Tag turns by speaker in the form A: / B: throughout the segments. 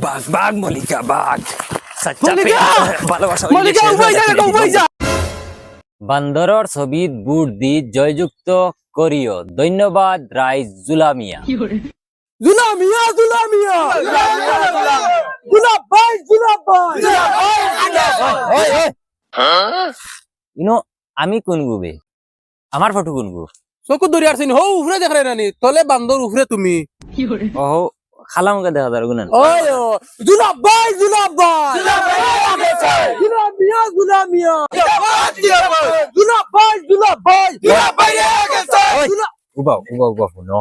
A: বাঘ বাঘ মলিকা বাঘ
B: বান্দরর ছবিত বুট দি জয়যুক্ত করিও ধন্যবাদ রাইজ জুলামিয়া
A: জুলামিয়া জুলামিয়া জুলাব ভাই জুলাব ভাই
B: ইনো আমি কোন গুবে আমার ফটো কোন গু
A: চকু দরিয়ার সিন হো উফরে দেখ রে রানি তলে বান্দর উফরে তুমি
B: ও খালামকে দেখা যার গুনান
A: ওই জুলাব ভাই জুলাব ভাই জুলামিয়া জুলামিয়া জুলাব ভাই জুলাব ভাই
B: উবা শুনো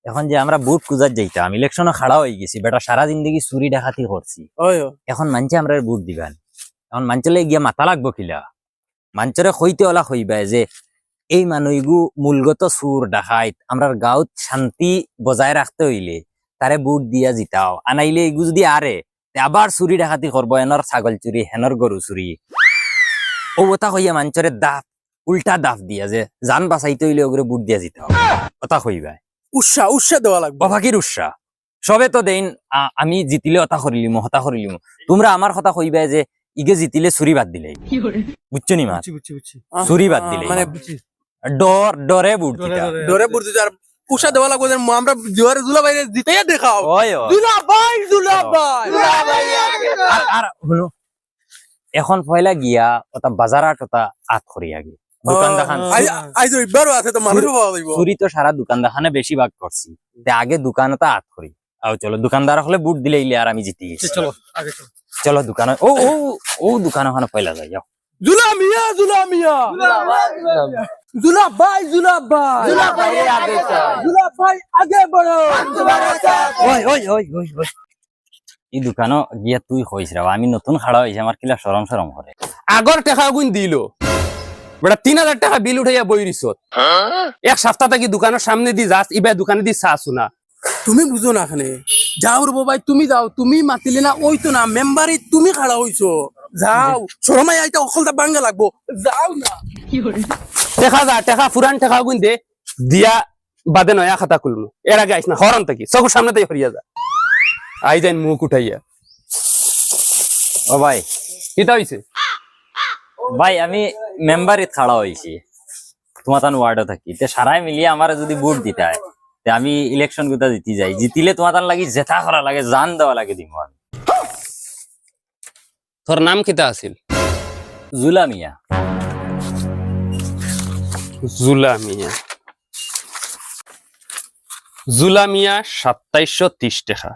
B: এখন যে আমরা বুট কুজার যাইতাম ইলেকশনে খাড়া হয়ে গেছি বেটা সারা জিন্দগি চুরি ডাকাতি করছি
A: ওই
B: এখন মানছে আমরা বুট দিবান এখন মাঞ্চলে গিয়া মাথা লাগবো কিলা মাঞ্চরে কইতে ওলা কইবাই যে এই মানুষগু মূলগত সুর ডাকাইত আমরার গাঁত শান্তি বজায় রাখতে হইলে তারে বুট দিয়া জিতাও আনাইলে এগু যদি আরে আবার চুরি ডাকাতি করবো এনর ছাগল চুরি হেনর গরু চুরি ও ওটা কইয়া মাঞ্চরে দাফ উল্টা দাফ দিয়া যে জান বাঁচাইতে হইলে ওগুলো বুট দিয়া জিতাও ওটা কইবাই
A: উৎসাহ দেওয়া লাগবে
B: অভাগীর উৎসাহ সবে তো দেন আমি জিতিলে অতা করিলিম হতা করিলিম তোমরা আমার কথা কইবাই যে ইগে জিতিলে চুরি বাদ দিলে বুঝছো নি মা চুরি বাদ দিলে
A: মানে
B: ডরে বুট দিতা
A: ডরে বুঝতে আর উৎসাহ দেওয়া লাগবে যে আমরা জোয়ারে জুলা বাইরে জিতে দেখাও
B: ওই
A: জুলা ভাই জুলা ভাই
B: আর হলো এখন পয়লা গিয়া ওটা বাজারাট ওটা আত করি আগে দোকান দেখান
A: আইজ রবিবারও আছে তো মানুষ পাওয়া যাইব
B: চুরি তো সারা দোকান দেখানে বেশি ভাগ করছি আগে দোকান ওটা আত করি আও চলো দোকানদার হলে বুট দিলে ইলে আর আমি জিতি গেছি
A: চলো আগে চলো
B: চলো দোকানে ও দোকান ওখানে পয়লা যাই যাও
A: জুলামিয়া জুলামিয়া জুলা ভাই জুলা ভাই জুলা ভাই আগে বড়ো
B: ওই এই দোকানও গিয়া তুই কইস রা আমি নতুন খাড়া হইছে আমার কিলা শরম করে
A: আগর টাকা গুণ দিল বেটা 3000 টাকা বিল উঠাইয়া বই রিসত এক সপ্তাহ থেকে দোকানের সামনে দি যাস ইবা দোকানে দি চা শুনা তুমি বুঝো না খানে যাও রে ভাই তুমি যাও তুমি মাতিলে না ওই তো না মেম্বারে তুমি খাড়া হইছো যাও শরমাই আইতা অকলটা বাঙ্গা লাগবো যাও না টাকা পুরান টাকা গুণ দে দিয়া বাদে নয়া খাতা খুলমু এর আগে আইস না হরন থেকে চকুর সামনে তাই হরিয়া যা আই যাই মুখ উঠাইয়া
B: ও ভাই
A: কিটা হইছে
B: ভাই আমি মেম্বারে খাড়া হইছি তোমার তান ওয়ার্ডে থাকি তে সারাই মিলিয়ে আমার যদি ভোট দিতে হয় তে আমি ইলেকশন গুতা জিতি যাই জিতিলে তোমার তান লাগি জেতা করা লাগে জান দেওয়া লাগে দিম আমি
A: তোর নাম কিটা আছিল
B: জুলামিয়া
A: জুলামিয়া 2730 টাকা